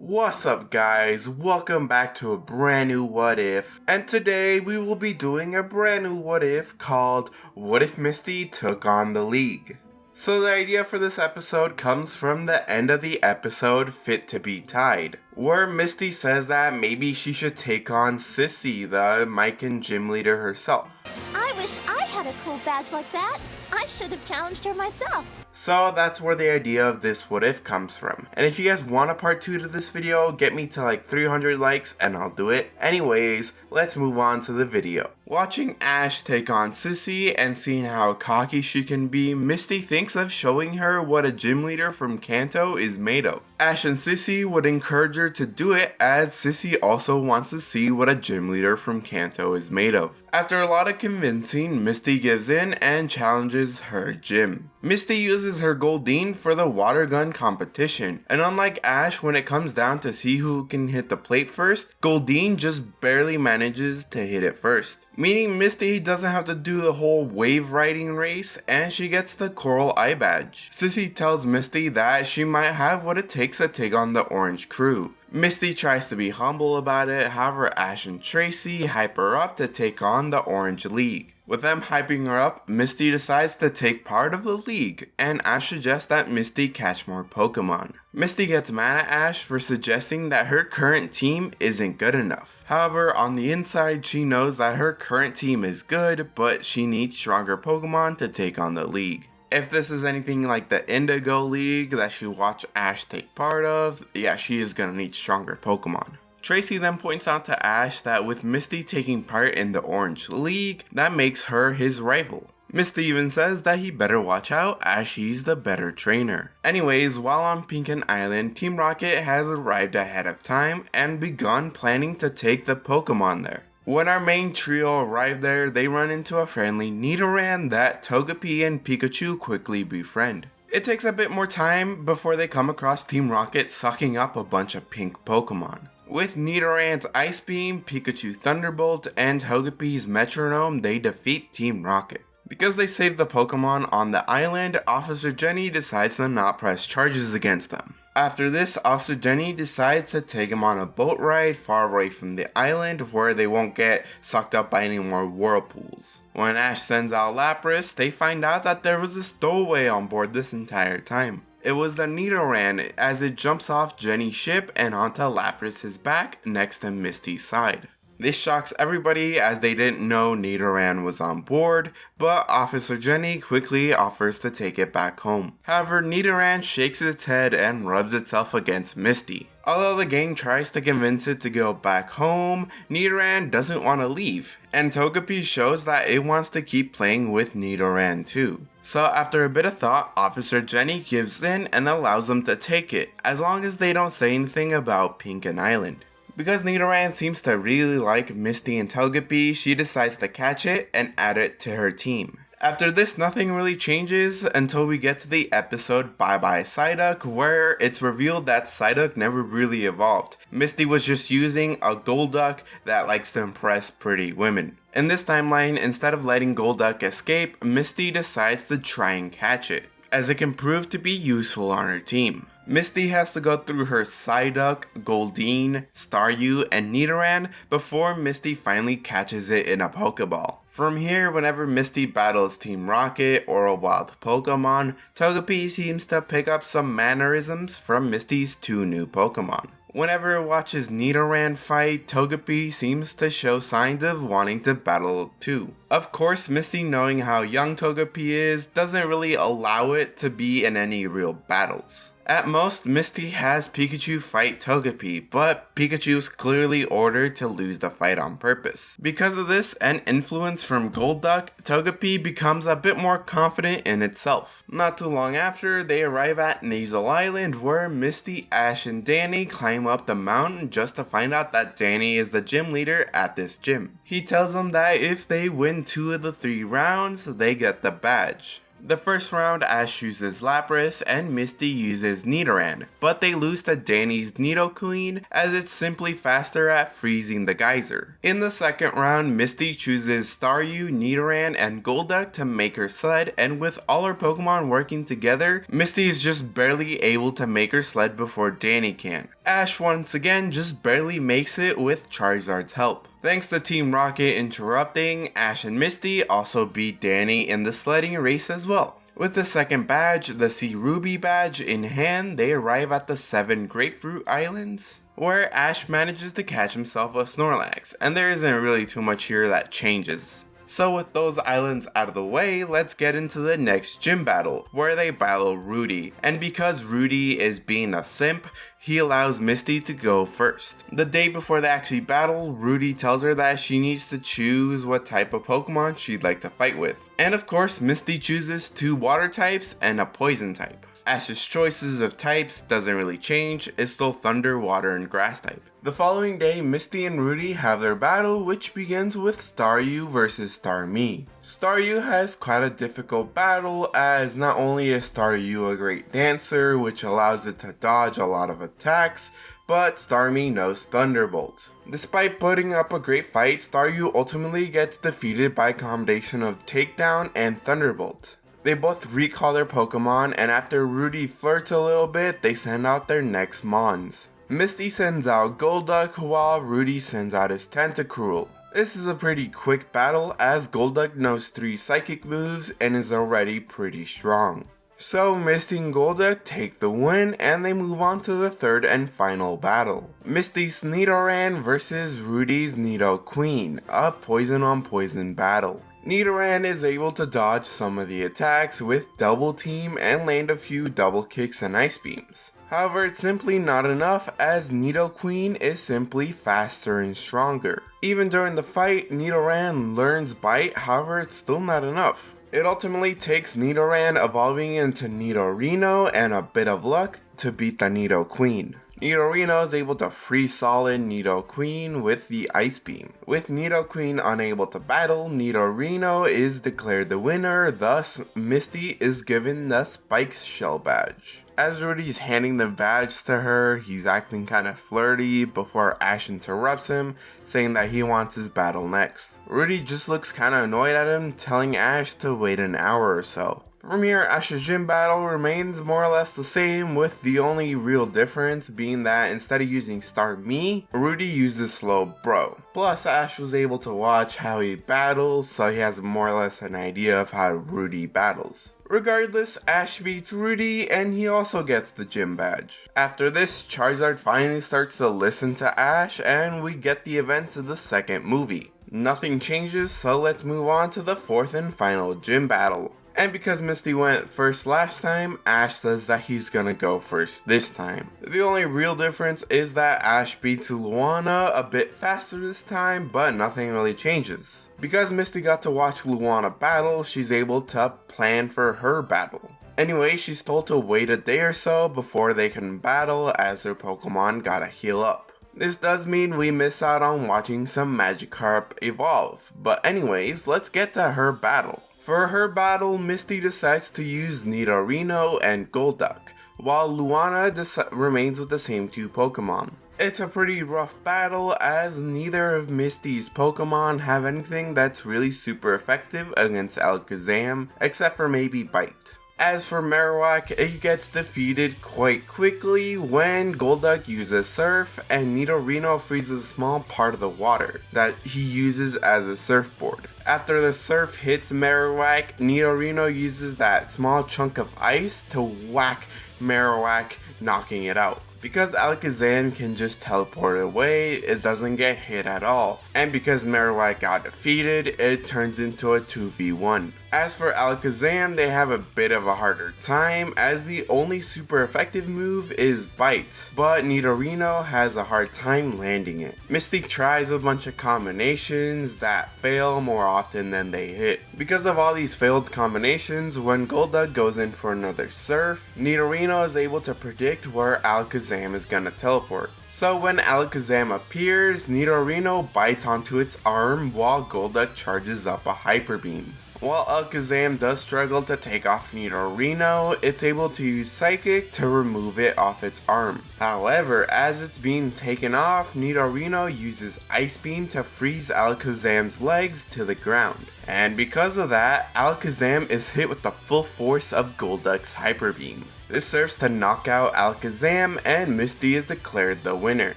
What's up guys, welcome back to a brand new What If, and today we will be doing a brand new What If called What If Misty Took on the League. So the idea for this episode comes from the end of the episode Fit to be Tied, where Misty says that maybe she should take on Sissy, the Mike and Gym Leader herself. I wish I had a cool badge like that. I should have challenged her myself. So that's where the idea of this what if comes from. And if you guys want a part 2 to this video, get me to like 300 likes and I'll do it. Anyways, let's move on to the video. Watching Ash take on Sissy and seeing how cocky she can be, Misty thinks of showing her what a gym leader from Kanto is made of. Ash and Sissy would encourage her to do it, as Sissy also wants to see what a gym leader from Kanto is made of. After a lot of convincing, Misty gives in and challenges her gym. Misty uses her Goldeen for the water gun competition, and unlike Ash, when it comes down to see who can hit the plate first, Goldeen just barely manages to hit it first. Meaning Misty doesn't have to do the whole wave riding race, and she gets the coral eye badge. Sissy tells Misty that she might have what it takes to take on the orange crew. Misty tries to be humble about it, however Ash and Tracy hype her up to take on the Orange League. With them hyping her up, Misty decides to take part of the league, and Ash suggests that Misty catch more Pokemon. Misty gets mad at Ash for suggesting that her current team isn't good enough. However, on the inside, she knows that her current team is good, but she needs stronger Pokemon to take on the league. If this is anything like the Indigo League that she watched Ash take part of, yeah, she is gonna need stronger Pokemon. Tracy then points out to Ash that with Misty taking part in the Orange League, that makes her his rival. Misty even says that he better watch out as she's the better trainer. Anyways, while on Pinken Island, Team Rocket has arrived ahead of time and begun planning to take the Pokemon there. When our main trio arrive there, they run into a friendly Nidoran that Togepi and Pikachu quickly befriend. It takes a bit more time before they come across Team Rocket sucking up a bunch of pink Pokemon. With Nidoran's Ice Beam, Pikachu Thunderbolt, and Togepi's Metronome, they defeat Team Rocket. Because they saved the Pokemon on the island, Officer Jenny decides to not press charges against them. After this, Officer Jenny decides to take him on a boat ride far away from the island where they won't get sucked up by any more whirlpools. When Ash sends out Lapras, they find out that there was a stowaway on board this entire time. It was the Nidoran, as it jumps off Jenny's ship and onto Lapras' back next to Misty's side. This shocks everybody as they didn't know Nidoran was on board, but Officer Jenny quickly offers to take it back home. However, Nidoran shakes its head and rubs itself against Misty. Although the gang tries to convince it to go back home, Nidoran doesn't want to leave, and Togepi shows that it wants to keep playing with Nidoran too. So after a bit of thought, Officer Jenny gives in and allows them to take it, as long as they don't say anything about Pinken Island. Because Nidoran seems to really like Misty and Togepi, she decides to catch it and add it to her team. After this, nothing really changes until we get to the episode Bye Bye Psyduck, where it's revealed that Psyduck never really evolved. Misty was just using a Golduck that likes to impress pretty women. In this timeline, instead of letting Golduck escape, Misty decides to try and catch it, as it can prove to be useful on her team. Misty has to go through her Psyduck, Goldeen, Staryu, and Nidoran before Misty finally catches it in a Pokeball. From here, whenever Misty battles Team Rocket or a wild Pokemon, Togepi seems to pick up some mannerisms from Misty's two new Pokemon. Whenever it watches Nidoran fight, Togepi seems to show signs of wanting to battle too. Of course, Misty, knowing how young Togepi is, doesn't really allow it to be in any real battles. At most, Misty has Pikachu fight Togepi, but Pikachu is clearly ordered to lose the fight on purpose. Because of this and influence from Golduck, Togepi becomes a bit more confident in itself. Not too long after, they arrive at Nasal Island, where Misty, Ash, and Danny climb up the mountain just to find out that Danny is the gym leader at this gym. He tells them that if they win 2 of the 3 rounds, they get the badge. The first round, Ash uses Lapras and Misty uses Nidoran, but they lose to Danny's Nidoqueen as it's simply faster at freezing the geyser. In the second round, Misty chooses Staryu, Nidoran, and Golduck to make her sled, and with all her Pokemon working together, Misty is just barely able to make her sled before Danny can. Ash once again just barely makes it with Charizard's help. Thanks to Team Rocket interrupting, Ash and Misty also beat Danny in the sledding race as well. With the second badge, the Sea Ruby badge, in hand, they arrive at the 7 Grapefruit Islands, where Ash manages to catch himself a Snorlax, and there isn't really too much here that changes. So with those islands out of the way, let's get into the next gym battle, where they battle Rudy. And because Rudy is being a simp, he allows Misty to go first. The day before they actually battle, Rudy tells her that she needs to choose what type of Pokemon she'd like to fight with. And of course, Misty chooses 2 water types and a poison type. Ash's choices of types doesn't really change, it's still Thunder, Water, and Grass type. The following day, Misty and Rudy have their battle, which begins with Staryu versus Starmie. Staryu has quite a difficult battle, as not only is Staryu a great dancer, which allows it to dodge a lot of attacks, but Starmie knows Thunderbolt. Despite putting up a great fight, Staryu ultimately gets defeated by a combination of Takedown and Thunderbolt. They both recall their Pokemon, and after Rudy flirts a little bit, they send out their next Mons. Misty sends out Golduck while Rudy sends out his Tentacruel. This is a pretty quick battle as Golduck knows 3 psychic moves and is already pretty strong. So Misty and Golduck take the win and they move on to the third and final battle. Misty's Nidoran versus Rudy's Nidoqueen, a poison on poison battle. Nidoran is able to dodge some of the attacks with Double Team and land a few double kicks and ice beams. However, it's simply not enough as Nidoqueen is simply faster and stronger. Even during the fight, Nidoran learns Bite, however it's still not enough. It ultimately takes Nidoran evolving into Nidorino and a bit of luck to beat the Nidoqueen. Nidorino is able to freeze solid Nidoqueen with the Ice Beam. With Nidoqueen unable to battle, Nidorino is declared the winner, thus Misty is given the Spikes Shell badge. As Rudy's handing the badge to her, he's acting kinda flirty before Ash interrupts him, saying that he wants his battle next. Rudy just looks kinda annoyed at him, telling Ash to wait an hour or so. From here, Ash's gym battle remains more or less the same, with the only real difference being that instead of using Starmie, Rudy uses Slowbro. Plus, Ash was able to watch how he battles, so he has more or less an idea of how Rudy battles. Regardless, Ash beats Rudy and he also gets the gym badge. After this, Charizard finally starts to listen to Ash and we get the events of the second movie. Nothing changes, so let's move on to the fourth and final gym battle. And because Misty went first last time, Ash says that he's gonna go first this time. The only real difference is that Ash beats Luana a bit faster this time, but nothing really changes. Because Misty got to watch Luana battle, she's able to plan for her battle. Anyway, she's told to wait a day or so before they can battle as their Pokemon gotta heal up. This does mean we miss out on watching some Magikarp evolve, but anyways, let's get to her battle. For her battle, Misty decides to use Nidorino and Golduck, while Luana remains with the same 2 Pokemon. It's a pretty rough battle as neither of Misty's Pokemon have anything that's really super effective against Alakazam, except for maybe Bite. As for Marowak, it gets defeated quite quickly when Golduck uses Surf and Nidorino freezes a small part of the water that he uses as a surfboard. After the surf hits Marowak, Nidorino uses that small chunk of ice to whack Marowak, knocking it out. Because Alakazam can just teleport away, it doesn't get hit at all. And because Marowak got defeated, it turns into a 2v1. As for Alakazam, they have a bit of a harder time as the only super effective move is Bite, but Nidorino has a hard time landing it. Misty tries a bunch of combinations that fail more often than they hit. Because of all these failed combinations, when Golduck goes in for another Surf, Nidorino is able to predict where Alakazam is gonna teleport. So when Alakazam appears, Nidorino bites onto its arm while Golduck charges up a Hyper Beam. While Alakazam does struggle to take off Nidorino, it's able to use Psychic to remove it off its arm. However, as it's being taken off, Nidorino uses Ice Beam to freeze Alakazam's legs to the ground. And because of that, Alakazam is hit with the full force of Golduck's Hyper Beam. This serves to knock out Alakazam, and Misty is declared the winner.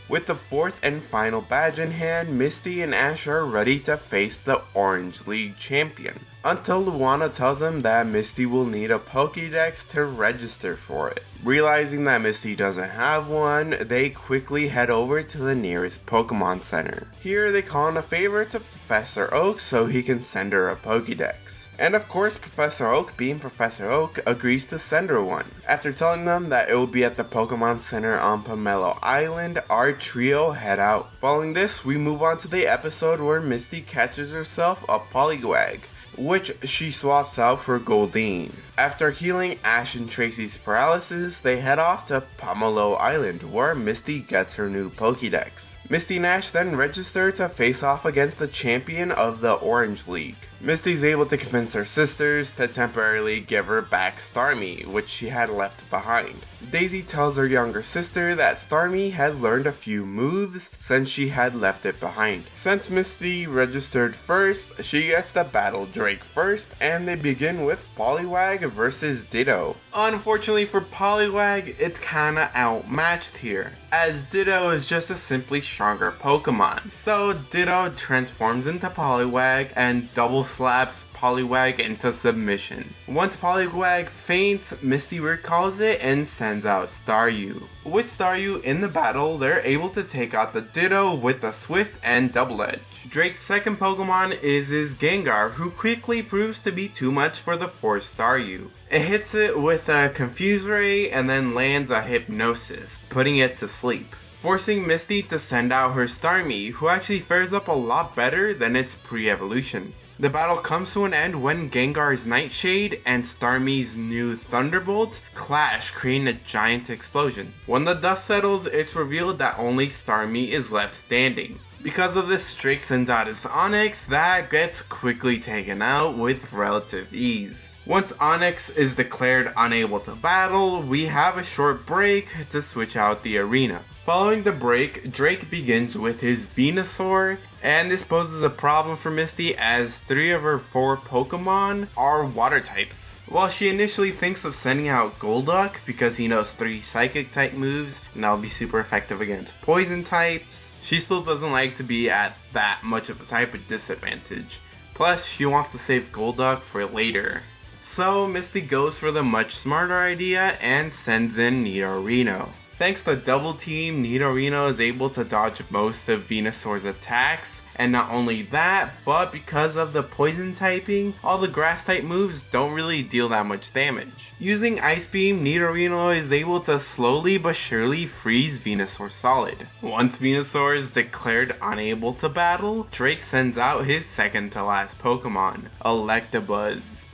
With the fourth and final badge in hand, Misty and Ash are ready to face the Orange League champion, until Luana tells them that Misty will need a Pokédex to register for it. Realizing that Misty doesn't have one, they quickly head over to the nearest Pokemon Center. Here they call in a favor to Professor Oak so he can send her a Pokédex. And of course, Professor Oak, being Professor Oak, agrees to send her one. After telling them that it will be at the Pokemon Center on Pomelo Island, our trio head out. Following this, we move on to the episode where Misty catches herself a Poliwag, which she swaps out for Goldeen. After healing Ash and Tracy's paralysis, they head off to Pomelo Island, where Misty gets her new Pokédex. Misty and Ash then register to face off against the champion of the Orange League. Misty's able to convince her sisters to temporarily give her back Starmie, which she had left behind. Daisy tells her younger sister that Starmie has learned a few moves since she had left it behind. Since Misty registered first, she gets to battle Drake first, and they begin with Poliwag versus Ditto. Unfortunately for Poliwag, it's kinda outmatched here, as Ditto is just a simply stronger Pokemon. So Ditto transforms into Poliwag and double slaps Poliwag into submission. Once Poliwag faints, Misty recalls it and sends out Staryu. With Staryu in the battle, they're able to take out the Ditto with the Swift and Double Edge. Drake's second Pokemon is his Gengar, who quickly proves to be too much for the poor Staryu. It hits it with a Confuse Ray and then lands a Hypnosis, putting it to sleep, forcing Misty to send out her Starmie, who actually fares up a lot better than its pre-evolution. The battle comes to an end when Gengar's Nightshade and Starmie's new Thunderbolt clash, creating a giant explosion. When the dust settles, it's revealed that only Starmie is left standing. Because of this, Drake sends out his Onix that gets quickly taken out with relative ease. Once Onix is declared unable to battle, we have a short break to switch out the arena. Following the break, Drake begins with his Venusaur, and this poses a problem for Misty as 3 of her 4 Pokemon are water types. While she initially thinks of sending out Golduck because he knows 3 Psychic type moves and that'll be super effective against Poison types, she still doesn't like to be at that much of a type of disadvantage. Plus, she wants to save Golduck for later. So Misty goes for the much smarter idea and sends in Nidorino. Thanks to Double Team, Nidorino is able to dodge most of Venusaur's attacks, and not only that, but because of the poison typing, all the grass type moves don't really deal that much damage. Using Ice Beam, Nidorino is able to slowly but surely freeze Venusaur solid. Once Venusaur is declared unable to battle, Drake sends out his second to last Pokemon, Electabuzz.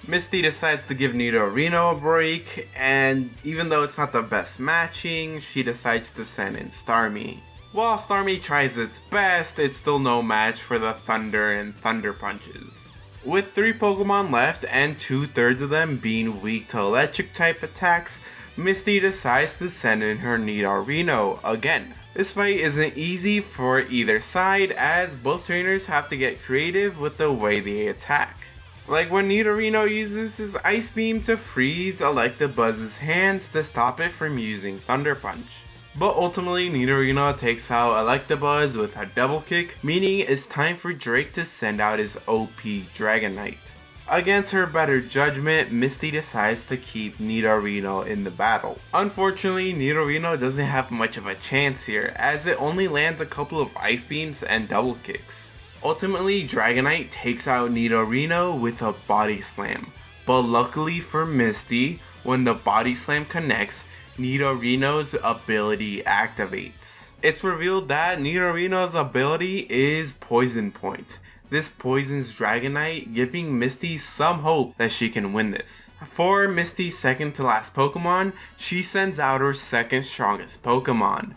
Misty decides to give Nidorino a break, and even though it's not the best matching, she decides to send in Starmie. While Starmie tries its best, it's still no match for the Thunder and Thunder Punches. With 3 Pokemon left and 2/3 of them being weak to electric type attacks, Misty decides to send in her Nidorino again. This fight isn't easy for either side, as both trainers have to get creative with the way they attack. Like when Nidorino uses his Ice Beam to freeze Electabuzz's hands to stop it from using Thunder Punch. But ultimately, Nidorino takes out Electabuzz with a double kick, meaning it's time for Drake to send out his OP Dragonite. Against her better judgment, Misty decides to keep Nidorino in the battle. Unfortunately, Nidorino doesn't have much of a chance here, as it only lands a couple of Ice Beams and double kicks. Ultimately, Dragonite takes out Nidorino with a Body Slam, but luckily for Misty, when the Body Slam connects, Nidorino's ability activates. It's revealed that Nidorino's ability is Poison Point. This poisons Dragonite, giving Misty some hope that she can win this. For Misty's second to last Pokemon, she sends out her second strongest Pokemon,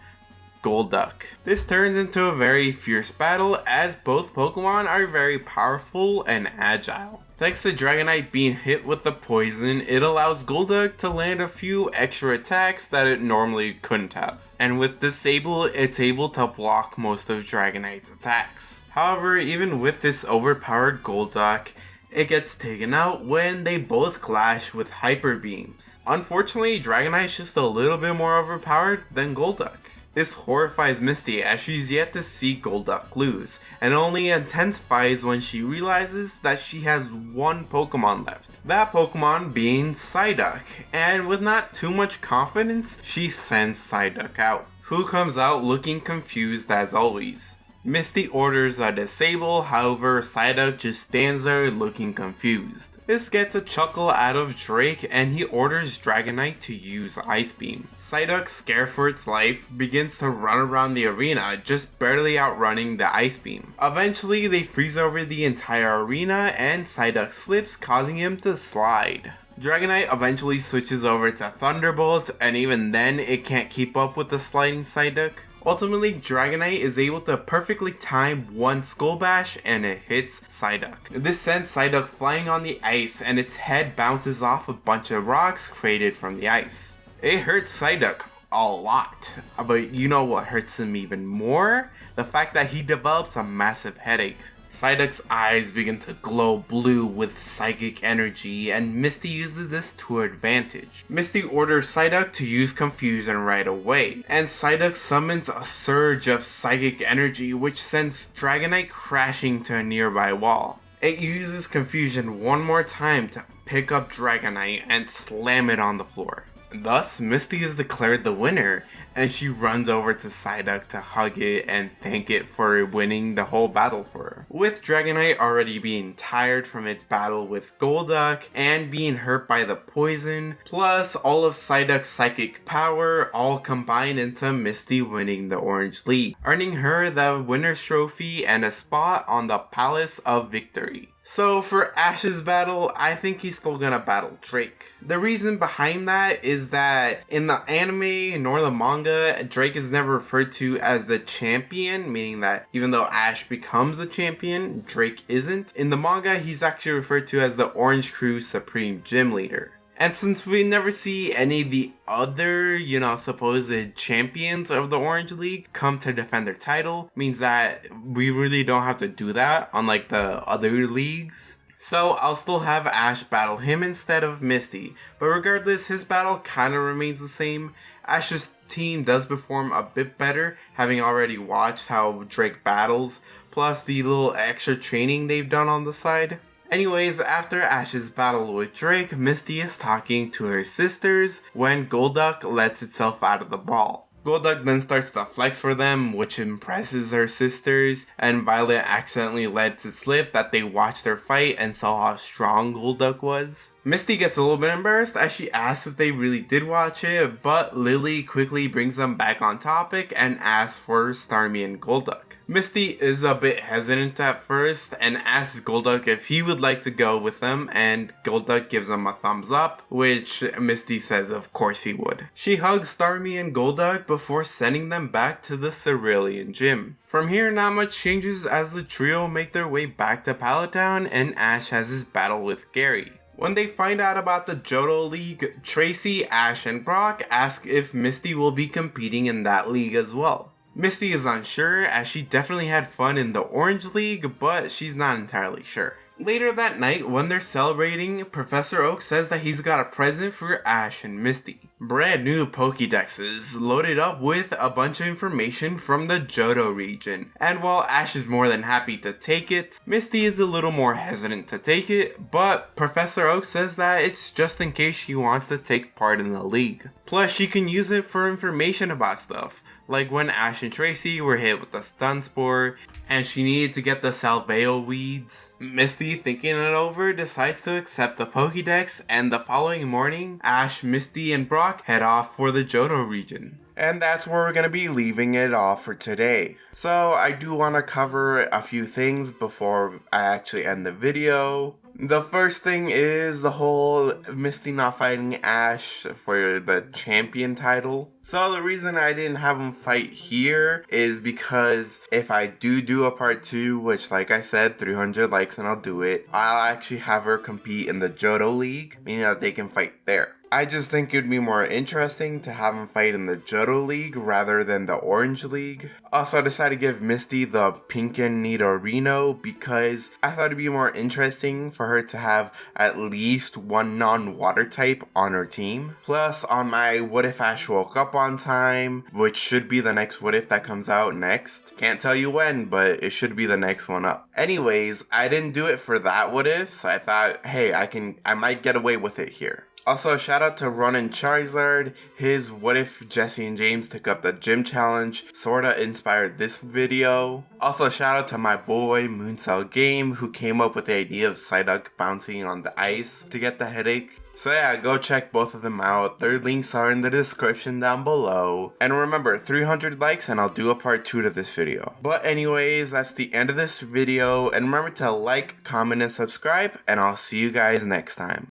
Golduck. This turns into a very fierce battle as both Pokemon are very powerful and agile. Thanks to Dragonite being hit with the poison, it allows Golduck to land a few extra attacks that it normally couldn't have. And with Disable, it's able to block most of Dragonite's attacks. However, even with this overpowered Golduck, It gets taken out when they both clash with hyper beams. Unfortunately, Dragonite is just a little bit more overpowered than Golduck. This horrifies Misty as she's yet to see Golduck lose, and only intensifies when she realizes that she has one Pokemon left. That Pokemon being Psyduck, and with not too much confidence, she sends Psyduck out, who comes out looking confused as always. Misty orders a disable, however Psyduck just stands there looking confused. This gets a chuckle out of Drake and he orders Dragonite to use Ice Beam. Psyduck, scared for its life, begins to run around the arena, just barely outrunning the Ice Beam. Eventually they freeze over the entire arena and Psyduck slips, causing him to slide. Dragonite eventually switches over to Thunderbolt, and even then it can't keep up with the sliding Psyduck. Ultimately, Dragonite is able to perfectly time one Skull Bash and it hits Psyduck. This sends Psyduck flying on the ice and its head bounces off a bunch of rocks created from the ice. It hurts Psyduck a lot, but you know what hurts him even more? The fact that he develops a massive headache. Psyduck's eyes begin to glow blue with psychic energy, and Misty uses this to her advantage. Misty orders Psyduck to use Confusion right away, and Psyduck summons a surge of psychic energy which sends Dragonite crashing to a nearby wall. It uses Confusion one more time to pick up Dragonite and slam it on the floor. Thus, Misty is declared the winner, and she runs over to Psyduck to hug it and thank it for winning the whole battle for her. With Dragonite already being tired from its battle with Golduck and being hurt by the poison, plus all of Psyduck's psychic power all combined into Misty winning the Orange League, earning her the winner's trophy and a spot on the Palace of Victory. So for Ash's battle, I think he's still gonna battle Drake. The reason behind that is that in the anime nor the manga, Drake is never referred to as the champion, meaning that even though Ash becomes the champion, Drake isn't. In the manga, he's actually referred to as the Orange Crew Supreme Gym Leader. And since we never see any of the other, supposed champions of the Orange League come to defend their title, means that we really don't have to do that, unlike the other leagues. So I'll still have Ash battle him instead of Misty, but regardless, his battle kinda remains the same. Ash's team does perform a bit better, having already watched how Drake battles, plus the little extra training they've done on the side. Anyways, after Ash's battle with Drake, Misty is talking to her sisters when Golduck lets itself out of the ball. Golduck then starts to flex for them, which impresses her sisters, and Violet accidentally lets it slip that they watched their fight and saw how strong Golduck was. Misty gets a little bit embarrassed as she asks if they really did watch it, but Lily quickly brings them back on topic and asks for Starmie and Golduck. Misty is a bit hesitant at first and asks Golduck if he would like to go with them, and Golduck gives him a thumbs up, which Misty says of course he would. She hugs Starmie and Golduck before sending them back to the Cerulean Gym. From here, not much changes as the trio make their way back to Pallet Town and Ash has his battle with Gary. When they find out about the Johto League, Tracy, Ash, and Brock ask if Misty will be competing in that league as well. Misty is unsure as she definitely had fun in the Orange League, but she's not entirely sure. Later that night, when they're celebrating, Professor Oak says that he's got a present for Ash and Misty. Brand new Pokédexes loaded up with a bunch of information from the Johto region. And while Ash is more than happy to take it, Misty is a little more hesitant to take it, but Professor Oak says that it's just in case she wants to take part in the league. Plus, she can use it for information about stuff, like when Ash and Tracy were hit with the stun spore, and she needed to get the Salveo weeds. Misty, thinking it over, decides to accept the Pokédex, and the following morning, Ash, Misty, and Brock head off for the Johto region. And that's where we're going to be leaving it off for today. So I do want to cover a few things before I actually end the video. The first thing is the whole Misty not fighting Ash for the champion title. So the reason I didn't have him fight here is because if I do a part 2, which like I said, 300 likes and I'll do it, I'll actually have her compete in the Johto League, meaning that they can fight there. I just think it would be more interesting to have him fight in the Johto League rather than the Orange League. Also, I decided to give Misty the Pinkin Nidorino because I thought it'd be more interesting for her to have at least one non-water type on her team. Plus, on my What If Ash woke up on time, which should be the next What If that comes out next. Can't tell you when, but it should be the next one up. Anyways, I didn't do it for that What If, so I thought, hey, I might get away with it here. Also, shout out to Ronin Charizard. His What If Jesse and James took up the gym challenge sorta inspired this video. Also, shout out to my boy Mooncell Game, who came up with the idea of Psyduck bouncing on the ice to get the headache. So yeah, go check both of them out. Their links are in the description down below. And remember, 300 likes and I'll do a part 2 to this video. But anyways, that's the end of this video. And remember to like, comment, and subscribe. And I'll see you guys next time.